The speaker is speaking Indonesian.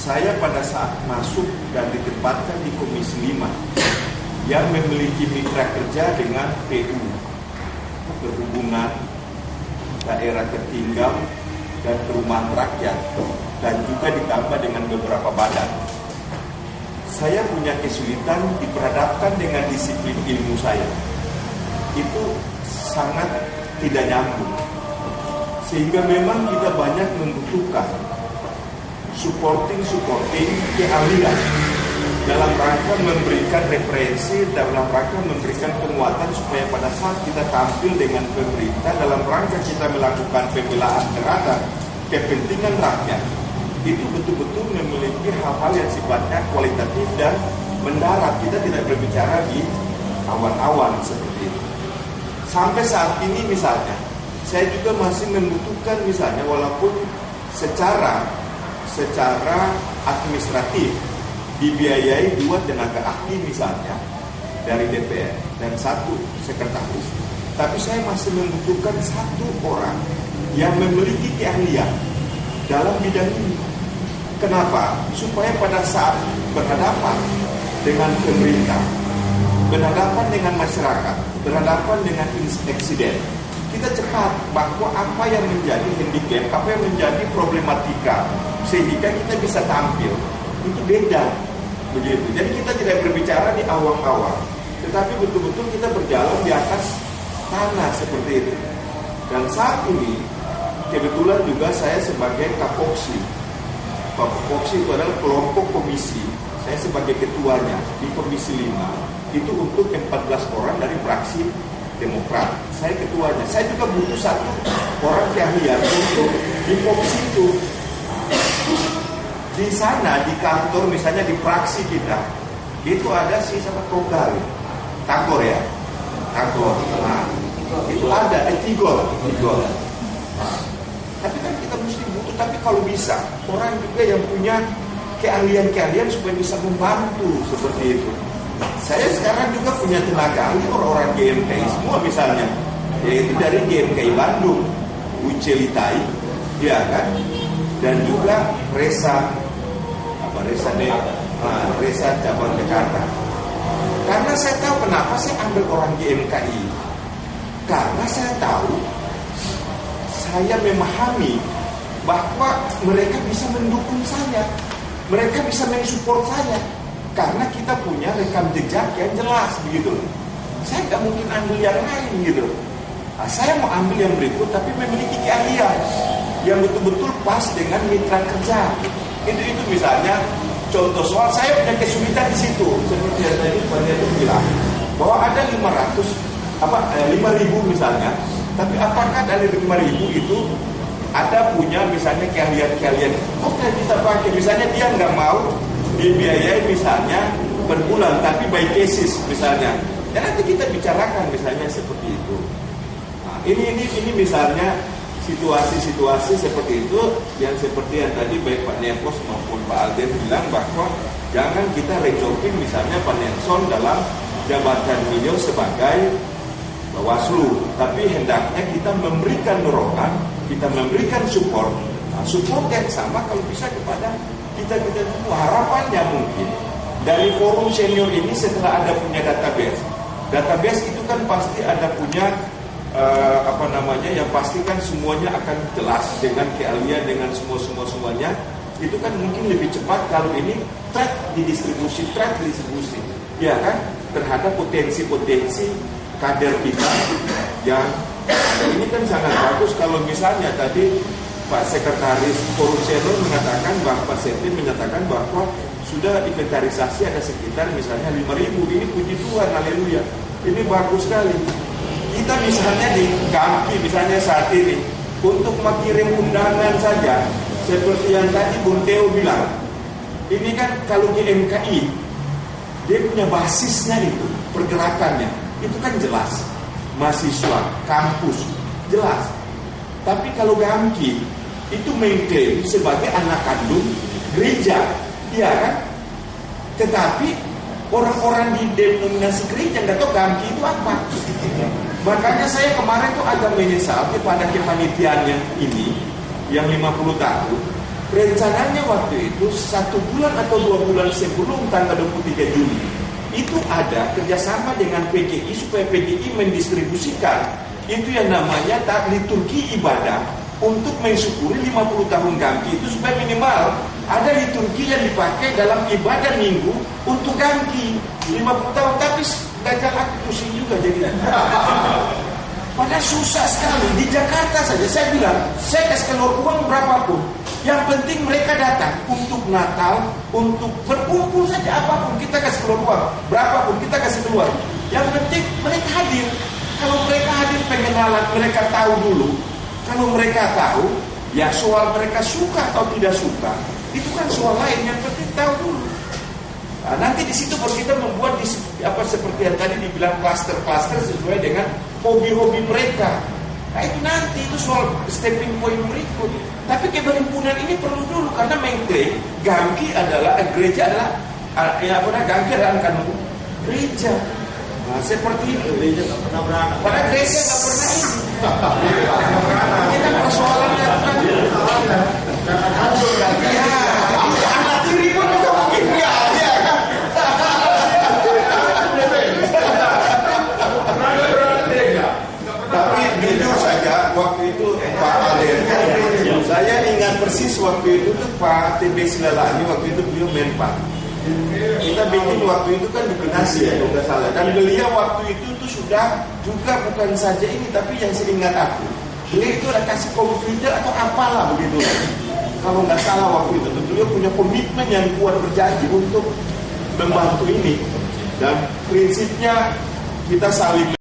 saya pada saat masuk dan ditempatkan di Komisi 5 yang memiliki mitra kerja dengan PU, Perhubungan, Daerah Tertinggal, dan Perumahan Rakyat, dan juga ditambah dengan beberapa badan. Saya punya kesulitan diperhadapkan dengan disiplin ilmu saya. Itu sangat tidak nyambung. Sehingga memang kita banyak membutuhkan supporting keahlian dalam rangka memberikan referensi, dalam rangka memberikan penguatan supaya pada saat kita tampil dengan pemerintah dalam rangka kita melakukan pembelaan terhadap kepentingan rakyat, itu betul-betul memiliki hal-hal yang sifatnya kualitatif dan mendarat. Kita tidak berbicara di awan-awan seperti itu. Sampai saat ini misalnya, saya juga masih membutuhkan misalnya walaupun secara administratif dibiayai 2 tenaga ahli misalnya dari DPR dan 1 sekretaris, tapi saya masih membutuhkan 1 orang yang memiliki keahlian dalam bidang ini. Kenapa? Supaya pada saat berhadapan dengan pemerintah, berhadapan dengan masyarakat, berhadapan dengan insiden, kita cepat bahwa apa yang menjadi handicap, apa yang menjadi problematika, sehingga kita bisa tampil itu beda begitu. Jadi kita tidak berbicara di awang-awang, tetapi betul-betul kita berjalan di atas tanah seperti itu. Dan saat ini kebetulan juga saya sebagai Kapoksi. Kapoksi itu adalah kelompok komisi. Saya sebagai ketuanya di Komisi 5 itu untuk 14 orang dari fraksi Demokrat. Saya ketuanya. Saya juga butuh 1 orang keahlian untuk di komisi itu. Di sana, di kantor misalnya di fraksi kita, itu ada si sama Togol, Tagor ya, Tagor. Nah, itu ada Tigor. Nah, tapi kan kita mesti butuh. Tapi kalau bisa orang juga yang punya keahlian supaya bisa membantu seperti itu. Saya sekarang juga punya tenaga ahli orang-orang GMKI semua misalnya, yaitu dari GMKI Bandung, Ucelitai, ya kan, dan juga Resa cabang Jakarta. Karena saya tahu kenapa saya ambil orang GMKI. Karena saya tahu, saya memahami bahwa mereka bisa mendukung saya, mereka bisa mensupport saya. Karena kita punya rekam jejak yang jelas begitu. Saya nggak mungkin ambil yang lain gitu. Nah, saya mau ambil yang berikut tapi memiliki keahlian yang betul-betul pas dengan mitra kerja. Itu misalnya contoh soal saya punya kesulitan di situ. Seperti yang tadi Pak Dian bilang bahwa ada 5.000 misalnya, tapi apakah dari 5.000 itu ada punya misalnya keahlian? Oke, kita pakai misalnya dia nggak mau dibiayai misalnya per bulan, tapi by cases misalnya. Dan nanti kita bicarakan misalnya seperti itu. Nah, ini misalnya situasi-situasi seperti itu yang seperti yang tadi baik Pak Nepos maupun Pak Alden bilang bahwa jangan kita recokin misalnya Pak Nelson dalam jabatan beliau sebagai Bawaslu, tapi hendaknya kita memberikan dorongan, kita memberikan support yang sama kalau bisa kepada kita semua. Harapannya mungkin dari forum senior ini setelah ada punya database itu kan pasti ada punya yang pasti kan semuanya akan jelas dengan keahlian dengan semuanya. Itu kan mungkin lebih cepat kalau ini track didistribusi ya kan, terhadap potensi kader kita yang ini kan sangat bagus. Kalau misalnya tadi Pak Sekretaris Forum Senior mengatakan bahwa Pak Septin menyatakan bahwa sudah inventarisasi ada sekitar misalnya 5.000. Ini puji Tuhan, haleluya. Ini bagus sekali. Kita misalnya di Gampi misalnya saat ini untuk mengirim undangan saja seperti yang tadi Bung Teo bilang. Ini kan kalau di MKI dia punya basisnya itu, pergerakannya itu kan jelas. Mahasiswa, kampus, jelas. Tapi kalau Gamki itu mengklaim sebagai anak kandung gereja, iya kan? Tetapi orang-orang di denominasi gereja nggak tahu Gamki itu apa. Makanya saya kemarin tuh agak menyesal kepada kepanitiaan yang ini, yang 50 tahun. rencananya waktu itu 1 bulan atau 2 bulan sebelum tanggal 23 Juli itu ada kerjasama dengan PGI supaya PGI mendistribusikan itu yang namanya liturgi ibadah untuk mensyukuri 50 tahun Gamki itu supaya minimal ada liturgi yang dipakai dalam ibadah minggu untuk Gamki 50 tahun, tapi gajah aku pusing juga jadi. Padahal susah sekali di Jakarta saja. Saya bilang saya kasih keluar uang berapapun, yang penting mereka datang untuk Natal, untuk berkumpul saja, apapun kita kasih keluar uang berapapun kita kasih keluar, yang penting mereka hadir. Kalau mereka hadir pengenalan, mereka tahu dulu. Kalau mereka tahu, ya soal mereka suka atau tidak suka, itu kan soal lain. Yang penting tahu dulu. Nah, nanti di situ baru kita membuat seperti yang tadi dibilang klaster-klaster sesuai dengan hobi-hobi mereka. Nah itu nanti itu soal stepping point berikut. Tapi keberhimpunan ini perlu dulu karena mengklaim Gamki adalah gereja adalah Gamki adalah kanun gereja. Nah, seperti itu. Gereja nggak pernah beranak. Padahal gereja nggak pernah ini. Ini kan persoalannya kan. Ya, anak tiri pun juga mungkin nggak. Tapi jujur saja waktu itu Pak Aden, saya ingat persis waktu itu tuh Pak TB Silalani waktu itu beliau Menpan. Kita bikin waktu itu kan di Bekasi ya kalau nggak salah. Dan beliau waktu itu tuh sudah juga bukan saja ini, tapi yang seingat aku beliau itu ada kasih komputer atau apalah begitu. Kalau nggak salah waktu itu beliau punya komitmen yang kuat berjanji untuk membantu ini. Dan prinsipnya kita saling